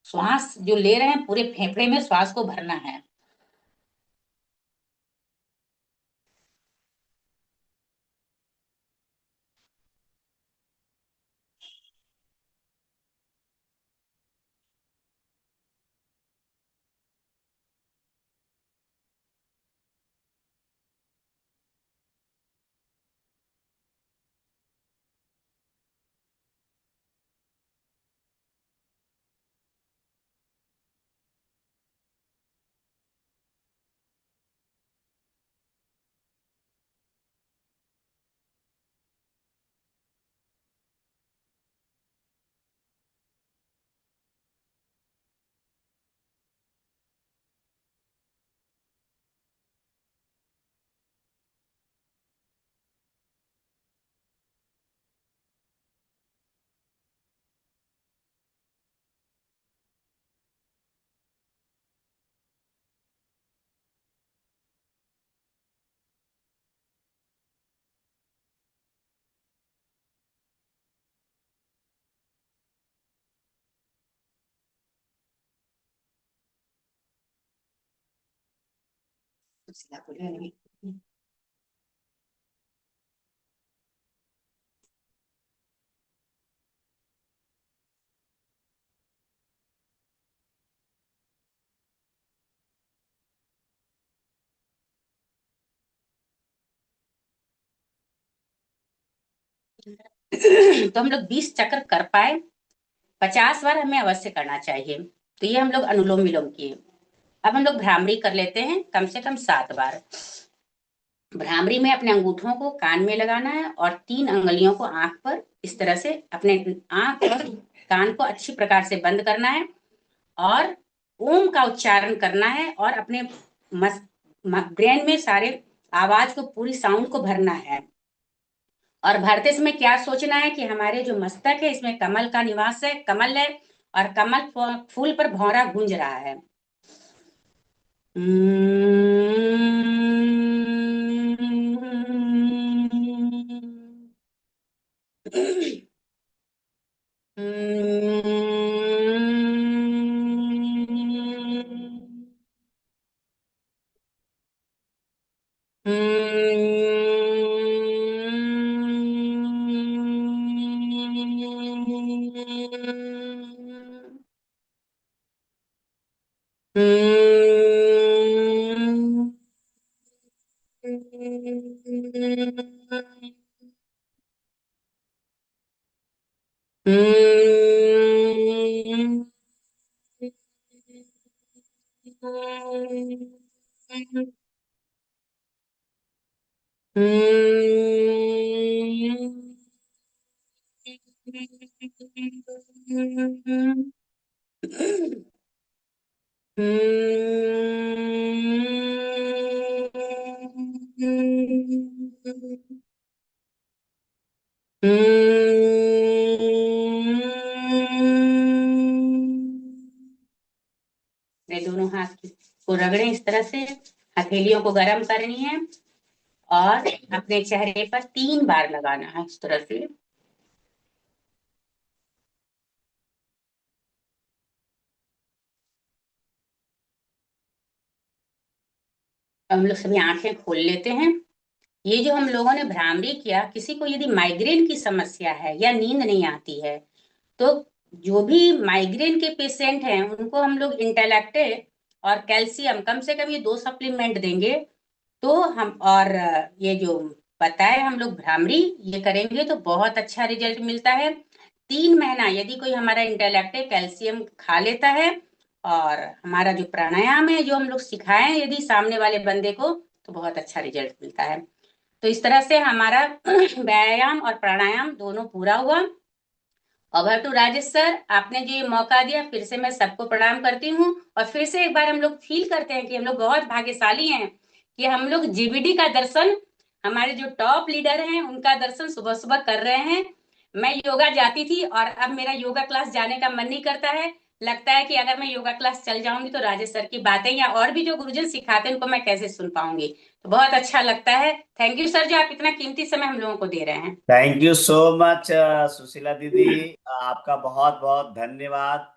श्वास जो ले रहे हैं पूरे फेफड़े में श्वास को भरना है। तो हम लोग 20 चक्र कर पाए, 50 बार हमें अवश्य करना चाहिए। तो ये हम लोग अनुलोम विलोम किए। अब हम लोग भ्रामरी कर लेते हैं कम से कम 7 बार। भ्रामरी में अपने अंगूठों को कान में लगाना है और 3 अंगुलियों को आंख पर, इस तरह से अपने आंख और कान को अच्छी प्रकार से बंद करना है और ओम का उच्चारण करना है और अपने ब्रेन में सारे आवाज को, पूरी साउंड को भरना है। और भरते समय क्या सोचना है कि हमारे जो मस्तक है इसमें कमल का निवास है, कमल है, और कमल फूल पर भौरा गूंज रहा है। अपने दोनों हाथ को रगड़ें इस तरह से, हथेलियों को गर्म करनी है और अपने चेहरे पर 3 बार लगाना है इस तरह से। हम लोग सभी आंखें खोल लेते हैं। ये जो हम लोगों ने भ्रामरी किया, किसी को यदि माइग्रेन की समस्या है या नींद नहीं आती है, तो जो भी माइग्रेन के पेशेंट हैं उनको हम लोग इंटेलेक्टे और कैल्शियम कम से कम ये 2 सप्लीमेंट देंगे। तो हम और ये जो बताए हम लोग भ्रामरी ये करेंगे तो बहुत अच्छा रिजल्ट मिलता है। 3 महीना यदि कोई हमारा इंटेलेक्टे कैल्शियम खा लेता है और हमारा जो प्राणायाम है जो हम लोग सिखाएं यदि सामने वाले बंदे को, तो बहुत अच्छा रिजल्ट मिलता है। तो इस तरह से हमारा व्यायाम और प्राणायाम दोनों पूरा हुआ। ओवर टू राजेश सर, आपने जो ये मौका दिया, फिर से मैं सबको प्रणाम करती हूँ और फिर से एक बार हम लोग फील करते हैं कि हम लोग बहुत भाग्यशाली हैं कि हम लोग जीबीडी का दर्शन, हमारे जो टॉप लीडर हैं उनका दर्शन सुबह सुबह कर रहे हैं। मैं योगा जाती थी और अब मेरा योगा क्लास जाने का मन नहीं करता है। लगता है कि अगर मैं योगा क्लास चल जाऊंगी तो राजेश सर की बातें या और भी जो गुरुजन सिखाते हैं उनको मैं कैसे सुन पाऊंगी। तो बहुत अच्छा लगता है। थैंक यू सर जो आप इतना कीमती समय हम लोगों को दे रहे हैं। Thank you so much Sushila दीदी। आपका बहुत बहुत धन्यवाद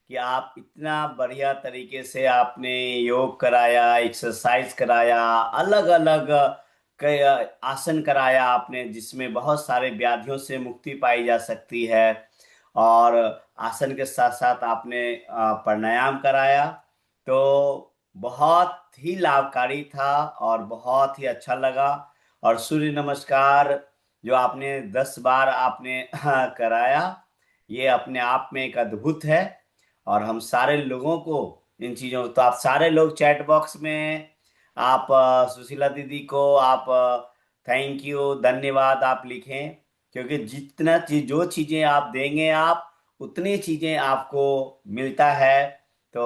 कि आप इतना बढ़िया तरीके से आपने योग कराया, एक्सरसाइज कराया, अलग अलग कई आसन कराया आपने, जिसमें बहुत सारे व्याधियों से मुक्ति पाई जा सकती है। और आसन के साथ साथ आपने प्राणायाम कराया, तो बहुत ही लाभकारी था और बहुत ही अच्छा लगा। और सूर्य नमस्कार जो आपने 10 बार आपने कराया, ये अपने आप में एक अद्भुत है। और हम सारे लोगों को इन चीजों, तो आप सारे लोग चैट बॉक्स में आप सुशीला दीदी को आप थैंक यू, धन्यवाद आप लिखें, क्योंकि जितना चीज जो चीजें आप देंगे आप उतनी चीजें आपको मिलता है। तो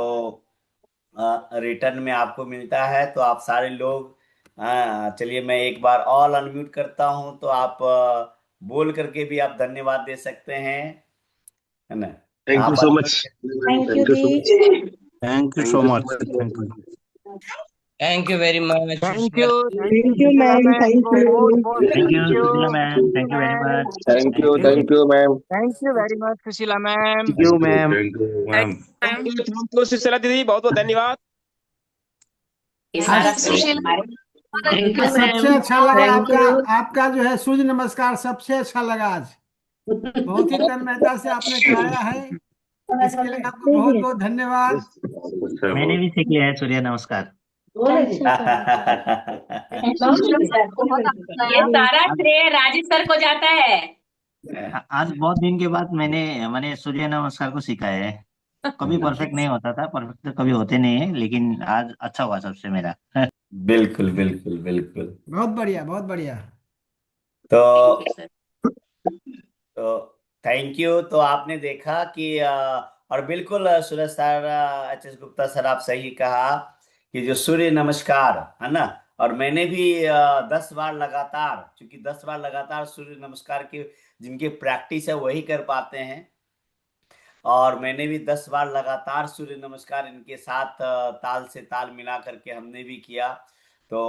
रिटर्न में आपको मिलता है। तो आप सारे लोग, चलिए मैं एक बार ऑल अनम्यूट करता हूं, तो आप बोल करके भी आप धन्यवाद दे सकते हैं, है ना। थैंक यू आप so much. unmute- thank you thank you so much. दी। Thank you thank so you so much. Much. Thank you. Thank you very much thank Sushila you ji. Thank you Sushila ma'am, ma'am thank को बहुत you. बहुत thank thank you you. Sushila ma'am, thank you thank you very ma'am. Much. Thank you ma'am. Thank you very much Sushila ma'am. Thank you ma'am. Thank you ma'am. Thank you Sushila दीदी, बहुत बहुत धन्यवाद। ये आज सारा श्रेय हमारे। थैंक आज यू मैम, सबसे अच्छा लगा थैंक आपका, यू। आपका जो है सूर्य नमस्कार सबसे अच्छा लगा आज। बहुत ही तन्मयता से आपने कराया है, इसके लिए आपको बहुत बहुत धन्यवाद। मैंने भी सीख लिया है सूर्य नमस्कार। ये आज सारा श्रेय राजेश सर को जाता है। आज बहुत दिन के बाद मैंने सूर्य नमस्कार को सीखा है। कभी परफेक्ट नहीं होता था, परफेक्ट तो कभी होते नहीं है, लेकिन आज अच्छा हुआ सबसे मेरा। बिल्कुल बिल्कुल बिल्कुल। बहुत बढ़िया, बहुत बढ़िया। थैंक तो यू सर। Thank you. तो आपने देखा कि और बिल्कुल Suraj sir, H S Gupta sir, आप सही कहा कि जो सूर्य नमस्कार है ना, और मैंने भी 10 बार लगातार, क्योंकि 10 बार लगातार सूर्य नमस्कार की जिनकी प्रैक्टिस है वही कर पाते हैं। और मैंने भी 10 बार लगातार सूर्य नमस्कार इनके साथ ताल से ताल मिला करके हमने भी किया। तो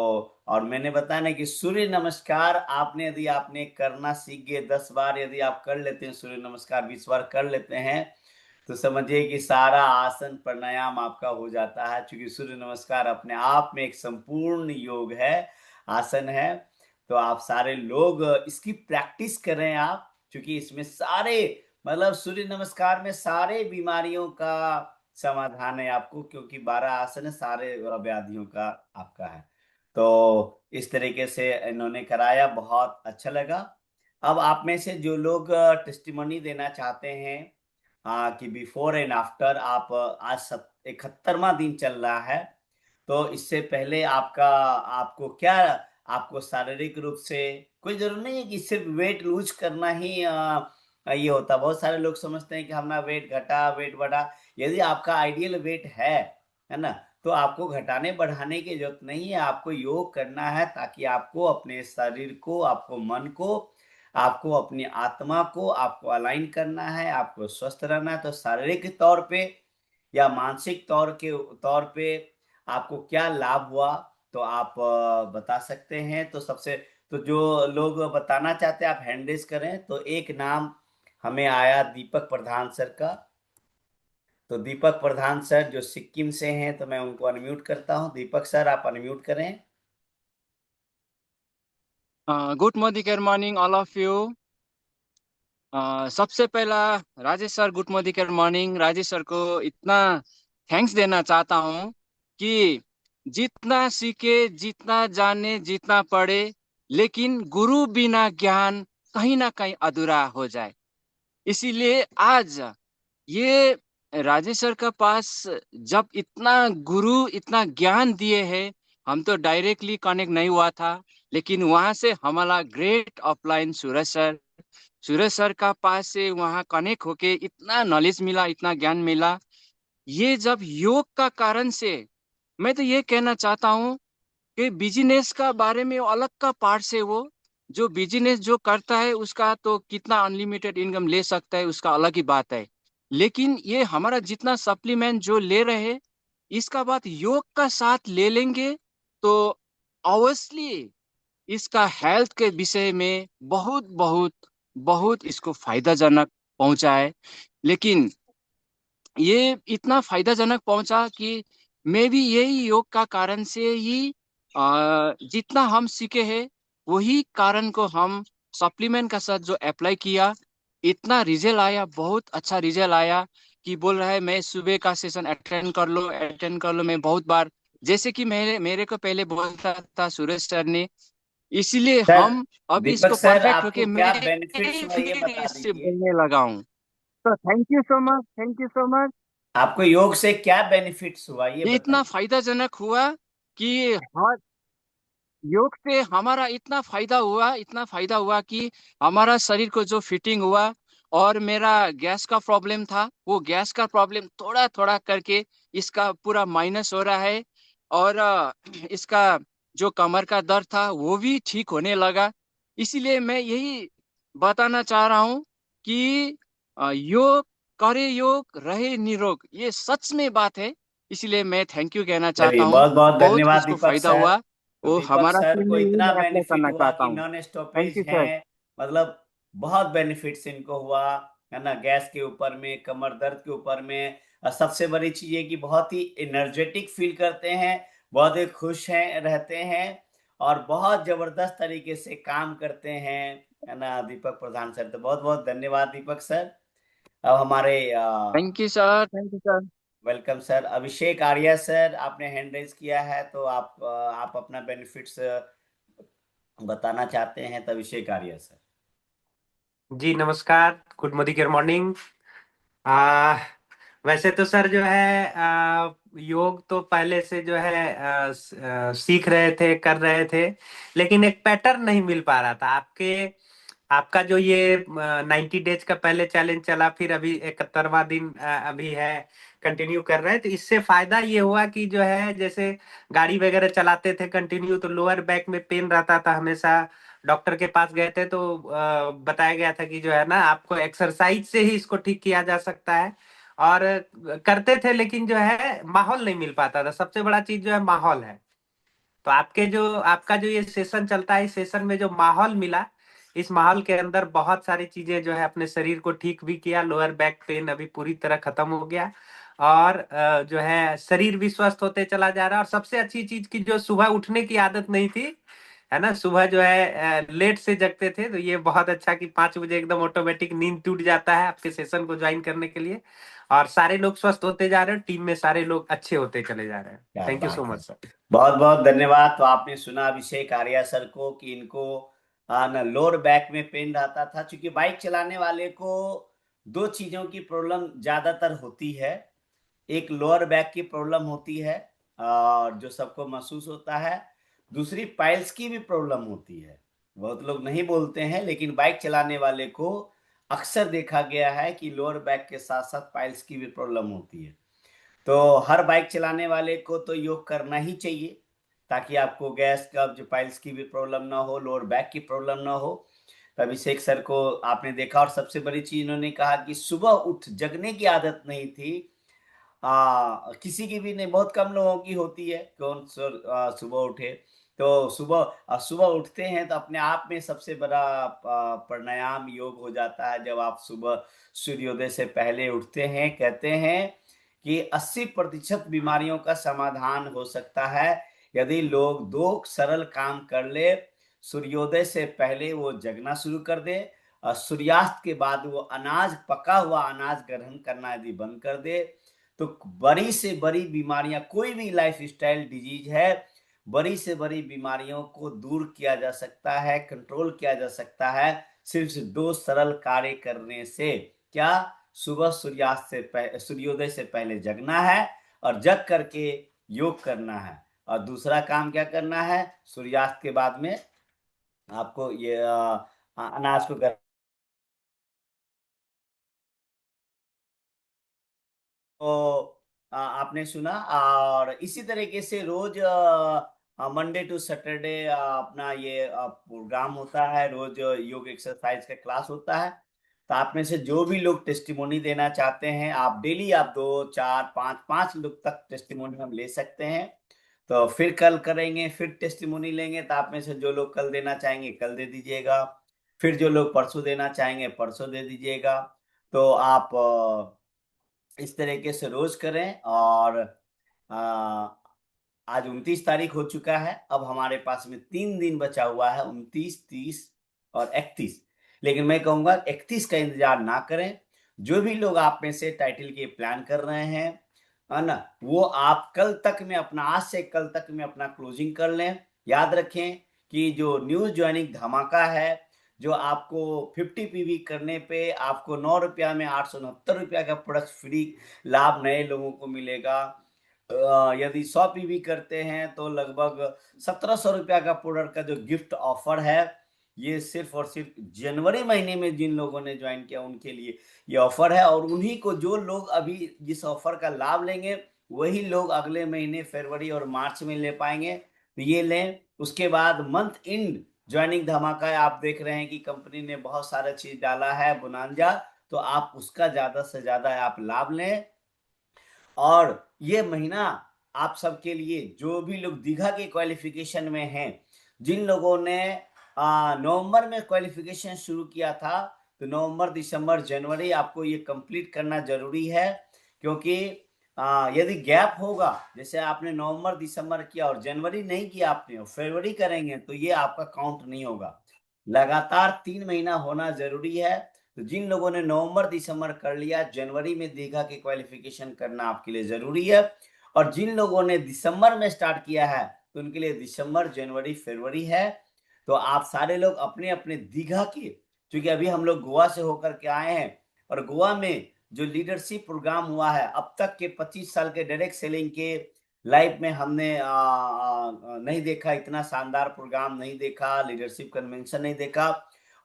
और मैंने बताया ना कि सूर्य नमस्कार आपने यदि आपने करना सीख गए, 10 बार यदि आप कर लेते हैं सूर्य नमस्कार, 20 बार कर लेते हैं, तो समझिए कि सारा आसन प्राणायाम आपका हो जाता है। क्योंकि सूर्य नमस्कार अपने आप में एक संपूर्ण योग है, आसन है। तो आप सारे लोग इसकी प्रैक्टिस करें आप, क्योंकि इसमें सारे, मतलब सूर्य नमस्कार में सारे बीमारियों का समाधान है आपको, क्योंकि 12 आसन है, सारे व्याधियों का आपका है। तो इस तरीके से इन्होंने कराया, बहुत अच्छा लगा। अब आप में से जो लोग टेस्टिमनी देना चाहते हैं, कि बिफोर एंड आफ्टर, आप आज 71वां दिन चल रहा है, तो इससे पहले आपका, आपको क्या, आपको शारीरिक रूप से कोई जरूर नहीं है कि सिर्फ वेट लूज करना ही ये होता, बहुत सारे लोग समझते हैं कि हमारा वेट घटा, वेट बढ़ा। यदि आपका आइडियल वेट है ना, तो आपको घटाने बढ़ाने की जरूरत नहीं है, आपको योग करना है ताकि आपको अपने शरीर को, आपको मन को, आपको अपनी आत्मा को आपको अलाइन करना है, आपको स्वस्थ रहना है। तो शारीरिक तौर पे या मानसिक तौर पे आपको क्या लाभ हुआ, तो आप बता सकते हैं। तो सबसे, तो जो लोग बताना चाहते हैं आप हैंड रेज करें। तो एक नाम हमें आया दीपक प्रधान सर का। तो दीपक प्रधान सर जो सिक्किम से हैं, तो मैं उनको अनम्यूट करता हूं। दीपक सर आप अनम्यूट करें। Good morning all of you. सबसे पहला Rajesh sir, good morning. Rajesh sir को इतना थैंक्स देना चाहता हूँ कि जितना सीखे, जितना जाने, जितना पढ़े, लेकिन गुरु बिना ज्ञान कहीं ना कहीं अधूरा हो जाए। इसीलिए आज ये राजेश सर का पास जब इतना गुरु इतना ज्ञान दिए हैं, हम तो डायरेक्टली कनेक्ट नहीं हुआ था, लेकिन वहां से हमारा ग्रेट अपलाइन सूरज सर का पास से वहाँ कनेक्ट होके इतना नॉलेज मिला, इतना ज्ञान मिला। ये जब योग का कारण से, मैं तो ये कहना चाहता हूँ कि बिजनेस का बारे में अलग का पार्ट से, वो जो बिजनेस जो करता है उसका तो कितना अनलिमिटेड इनकम ले सकता है, उसका अलग ही बात है। लेकिन ये हमारा जितना सप्लीमेंट जो ले रहे हैं, इसका बात योग का साथ ले लेंगे तो ऑब्वियसली इसका हेल्थ के विषय में बहुत बहुत बहुत इसको फायदाजनक पहुंचा है। लेकिन ये इतना फायदाजनक पहुंचा कि मैं भी यही योग का कारण से ही जितना हम सीखे हैं, वही कारण को हम सप्लीमेंट का साथ जो अप्लाई किया, इतना रिजल्ट आया, बहुत अच्छा रिजल्ट आया कि बोल रहा है मैं सुबह का सेशन अटेंड कर लो। मैं बहुत बार, जैसे कि मेरे मेरे को पहले बोलता था सूरज सर ने, इसीलिए सर, हम अभी दीपक इसको सर परफेक्ट आपको होके क्या मैं बेनिफिट्स हुआ ये फिर बता इससे दीजिए। बोलने लगा हूँ। तो thank you so much, thank you so much. आपको योग से क्या बेनिफिट्स हुआ ये ये इतना बताइए। फायदाजनक हुआ कि हर योग से हमारा इतना फायदा हुआ कि हमारा शरीर को जो फिटिंग हुआ, और मेरा गैस का प्रॉब्लम था, वो गैस का प्रॉब्लम थोड़ा थोड़ा करके इसका पूरा माइनस हो रहा है। और इसका जो कमर का दर्द था वो भी ठीक होने लगा। इसीलिए मैं यही बताना चाह रहा हूँ कि योग करे, योग रहे निरोग, ये सच में बात है। इसलिए मैं थैंक यू कहना चाहता चलिए, हूँ। बहुत बहुत बहुत धन्यवाद इसको दीपक फायदा सर। हुआ, तो वो दीपक हमारा सर टीम को में यही इतना मैं अप्लाई बेनिफिट करना हुआ चाहता कि हूँ। Non thank stoppage you sir. हैं, मतलब बहुत बेनिफिट्स इनको हुआ, है ना, गैस के ऊपर में, कमर दर्द के ऊपर में। और सबसे बड़ी चीज है कि बहुत ही एनर्जेटिक फील करते हैं, बहुत ही खुश हैं, रहते हैं, और बहुत जबरदस्त तरीके से काम करते हैं, है ना दीपक प्रधान सर। तो बहुत बहुत धन्यवाद दीपक सर। अब हमारे thank you sir, thank you sir. Welcome sir, Abhishek Arya sir, आपने हैंड रेज किया है, तो आप अपना बेनिफिट्स बताना चाहते हैं। तो अभिषेक आर्या सर। जी नमस्कार, गुड मॉर्निंग। आ, वैसे तो सर जो है योग तो पहले से जो है सीख रहे थे, कर रहे थे, लेकिन एक पैटर्न नहीं मिल पा रहा था। आपका जो ये 90 डेज का पहले चैलेंज चला, फिर अभी 71वां दिन अभी है, कंटिन्यू कर रहे हैं। तो इससे फायदा ये हुआ कि जो है जैसे गाड़ी वगैरह चलाते थे कंटिन्यू, तो लोअर बैक में पेन रहता था हमेशा। डॉक्टर के पास गए थे तो बताया गया था कि जो है ना आपको एक्सरसाइज से ही इसको ठीक किया जा सकता है। और करते थे, लेकिन जो है माहौल नहीं मिल पाता था। सबसे बड़ा चीज जो है माहौल है। तो आपका जो ये सेशन चलता है, इस सेशन में जो माहौल मिला, इस माहौल के अंदर बहुत सारी चीजें जो है अपने शरीर को ठीक भी किया। लोअर बैक पेन अभी पूरी तरह खत्म हो गया, और जो है शरीर भी स्वस्थ होते चला जा रहा है। और सबसे अच्छी चीज की जो सुबह उठने की आदत नहीं थी, है ना, सुबह जो है लेट से जगते थे, तो ये बहुत अच्छा कि 5 बजे एकदम ऑटोमेटिक नींद टूट जाता है आपके सेशन को ज्वाइन करने के लिए। और सारे लोग स्वस्थ होते जा रहे हैं, टीम में सारे लोग अच्छे होते चले जा रहे हैं। क्या थैंक यू सो बात है, मच सर। बहुत बहुत धन्यवाद। तो आपने सुना अभिषेक आर्या सर को कि इनको ना लोअर बैक में पेन रहता था। क्योंकि बाइक चलाने वाले को दो चीजों की प्रॉब्लम ज्यादातर होती है। एक लोअर बैक की प्रॉब्लम होती है, और जो सबको महसूस होता है। दूसरी पाइल्स की भी प्रॉब्लम होती है, बहुत लोग नहीं बोलते हैं, लेकिन बाइक चलाने वाले को अक्सर देखा गया है कि लोअर बैक के साथ साथ पाइल्स की भी प्रॉब्लम होती है। तो हर बाइक चलाने वाले को तो योग करना ही चाहिए, ताकि आपको गैस कब्ज पाइल्स की भी प्रॉब्लम ना हो, लोअर बैक की प्रॉब्लम ना हो। तो अभिषेक सर को आपने देखा, और सबसे बड़ी चीज इन्होंने कहा कि सुबह उठ जगने की आदत नहीं थी। किसी की भी नहीं, बहुत कम लोगों की होती है, कौन सुबह उठे। तो सुबह उठते हैं तो अपने आप में सबसे बड़ा प्राणायाम योग हो जाता है, जब आप सुबह सूर्योदय से पहले उठते हैं। कहते हैं कि 80% बीमारियों का समाधान हो सकता है यदि लोग 2 सरल काम कर ले। सूर्योदय से पहले वो जगना शुरू कर दे, और सूर्यास्त के बाद वो पका हुआ अनाज ग्रहण करना यदि बंद कर दे, तो बड़ी से बड़ी बीमारियां, कोई भी लाइफ स्टाइल डिजीज है, बड़ी से बड़ी बीमारियों को दूर किया जा सकता है, कंट्रोल किया जा सकता है, सिर्फ 2 सरल कार्य करने से। क्या? सुबह सूर्योदय से पहले जगना है, और जग करके योग करना है। और दूसरा काम क्या करना है? सूर्यास्त के बाद में आपको ये अनाज को तो आपने सुना। और इसी तरीके से रोज मंडे टू सैटरडे अपना ये प्रोग्राम होता है, रोज योग एक्सरसाइज का क्लास होता है। तो आप में से जो भी लोग टेस्टिमोनी देना चाहते हैं, आप डेली 2 4 5 5 लोग तक टेस्टिमोनी हम ले सकते हैं। तो फिर कल करेंगे, फिर टेस्टिमोनी लेंगे। तो आप में से जो लोग कल देना चाहेंगे कल दे दीजिएगा, फिर जो लोग परसों देना चाहेंगे परसों दे दीजिएगा। तो आप इस तरीके से रोज करें। और आज 29 तारीख हो चुका है, अब हमारे पास में 3 दिन बचा हुआ है, 29, 30 और 31। लेकिन मैं कहूंगा 31 का इंतजार ना करें। जो भी लोग आप में से टाइटल के प्लान कर रहे हैं, है ना, वो आप कल तक में अपना, आज से कल तक में अपना क्लोजिंग कर लें। याद रखें कि जो न्यू ज्वाइनिंग धमाका है, जो आपको 50 पीवी करने पे आपको 9 रुपया में 869 रुपया का प्रोडक्ट फ्री लाभ नए लोगों को मिलेगा। यदि 100 पीवी करते हैं तो लगभग 1700 रुपया का प्रोडक्ट का जो गिफ्ट ऑफर है, ये सिर्फ और सिर्फ जनवरी महीने में जिन लोगों ने ज्वाइन किया उनके लिए ये ऑफर है। और उन्हीं को, जो लोग अभी जिस ऑफर का लाभ लेंगे, वही लोग अगले महीने फरवरी और मार्च में ले पाएंगे। तो ये लें। उसके बाद मंथ एंड ज्वाइनिंग धमाका है, आप देख रहे हैं कि कंपनी ने बहुत सारा चीज डाला है बोनांजा, तो आप उसका ज्यादा से ज्यादा आप लाभ लें। और ये महीना आप सबके लिए, जो भी लोग दीघा के क्वालिफिकेशन में हैं, जिन लोगों ने नवंबर में क्वालिफिकेशन शुरू किया था, तो नवंबर, दिसंबर, जनवरी आपको ये कंप्लीट करना जरूरी है। क्योंकि यदि गैप होगा, जैसे आपने नवंबर दिसंबर किया और जनवरी नहीं किया आपने, और फरवरी करेंगे, तो ये आपका काउंट नहीं होगा। लगातार 3 महीना होना जरूरी है। तो जिन लोगों ने नवंबर दिसंबर कर लिया, जनवरी में दीघा के क्वालिफिकेशन करना आपके लिए जरूरी है। और जिन लोगों ने दिसंबर में स्टार्ट किया है, तो उनके लिए दिसंबर, जनवरी, फरवरी है। तो आप सारे लोग अपने अपने दीघा के, क्योंकि अभी हम लोग गोवा से होकर के आए हैं, और गोवा में जो लीडरशिप प्रोग्राम हुआ है, अब तक के 25 साल के डायरेक्ट सेलिंग के लाइफ में हमने नहीं देखा, इतना शानदार प्रोग्राम नहीं देखा, लीडरशिप कन्वेंशन नहीं देखा।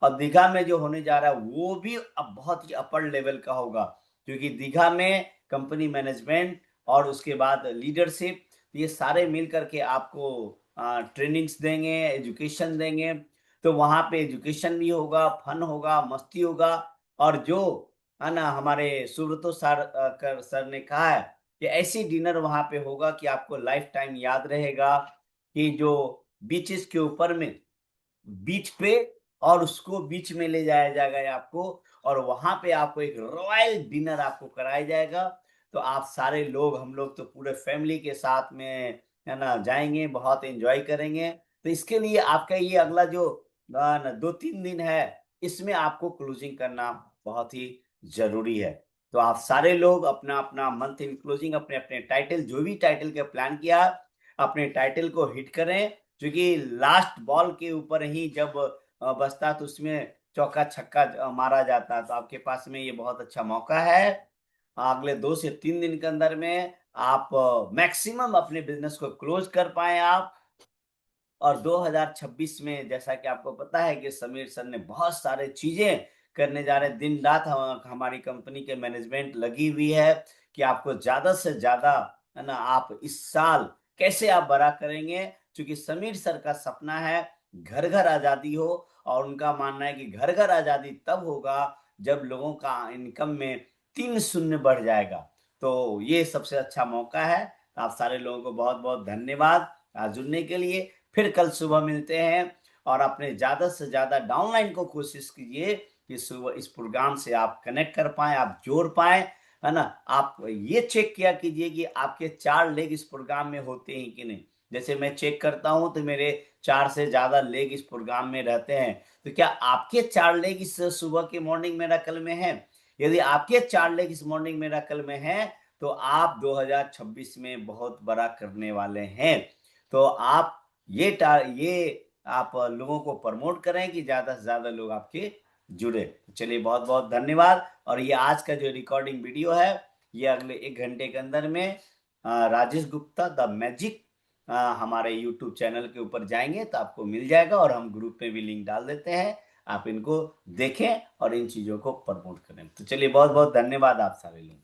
और दीघा में जो होने जा रहा है वो भी अब बहुत ही अपर लेवल का होगा, क्योंकि दीघा में कंपनी मैनेजमेंट और उसके बाद लीडरशिप, ये सारे मिल करके आपको ट्रेनिंग्स देंगे, एजुकेशन देंगे। तो वहां पे एजुकेशन भी होगा, फन होगा, मस्ती होगा। और जो है ना, हमारे सुब्रतो सर ने कहा है कि ऐसी डिनर वहां पे होगा कि आपको लाइफ टाइम याद रहेगा, कि जो बीचेस के ऊपर में, बीच पे, और उसको बीच में ले जाया जाएगा आपको, और वहां पे आपको एक रॉयल डिनर आपको कराया जाएगा। तो आप सारे लोग, हम लोग तो पूरे फैमिली के साथ में, है ना, जाएंगे, बहुत एंजॉय करेंगे। तो इसके लिए आपका ये अगला जो 2-3 दिन है, इसमें आपको क्लोजिंग करना बहुत ही जरूरी है। तो आप सारे लोग अपना अपना मंथ इन क्लोजिंग, अपने अपने टाइटल, जो भी टाइटल का प्लान किया, अपने टाइटल को हिट करें। क्योंकि लास्ट बॉल के ऊपर ही जब बचता, तो उसमें चौका छक्का मारा जाता। तो आपके पास में ये बहुत अच्छा मौका है, अगले 2 से 3 दिन के अंदर में आप मैक्सिमम अपने बिजनेस को क्लोज कर पाए आप। और 2026 में, जैसा कि आपको पता है कि समीर सर ने बहुत सारे चीजें करने जा रहे हैं। दिन रात हमारी कंपनी के मैनेजमेंट लगी हुई है कि आपको ज्यादा से ज्यादा, है ना, आप इस साल कैसे आप बड़ा करेंगे, क्योंकि समीर सर का सपना है घर घर आजादी हो, और उनका मानना है कि घर घर आजादी तब होगा जब लोगों का इनकम में 3 शून्य बढ़ जाएगा। तो ये सबसे अच्छा मौका है। आप सारे लोगों को बहुत बहुत धन्यवाद आज जुड़ने के लिए। फिर कल सुबह मिलते हैं, और अपने ज्यादा से ज्यादा डाउनलाइन को कोशिश कीजिए कि सुबह इस प्रोग्राम से आप कनेक्ट कर पाए, आप जोड़ पाए, है ना। आप ये चेक किया कीजिए कि आपके 4 लेग इस प्रोग्राम में होते हैं कि नहीं। जैसे मैं चेक करता हूं तो मेरे 4 से ज्यादा लेग इस प्रोग्राम में रहते हैं। तो क्या आपके 4 लेग इस सुबह के मॉर्निंग मिरेकल में है? यदि आपके 4 लेग इस मॉर्निंग मिरेकल में है तो आप 2026 में बहुत बड़ा करने वाले हैं। तो आप ये आप लोगों को प्रमोट करें कि ज्यादा से ज्यादा लोग आपके जुड़े। चलिए बहुत बहुत धन्यवाद। और ये आज का जो रिकॉर्डिंग वीडियो है ये अगले 1 घंटे के अंदर में राजेश गुप्ता द मैजिक हमारे यूट्यूब चैनल के ऊपर जाएंगे तो आपको मिल जाएगा, और हम ग्रुप में भी लिंक डाल देते हैं। आप इनको देखें और इन चीजों को प्रमोट करें। तो चलिए बहुत बहुत धन्यवाद आप सारे लोग।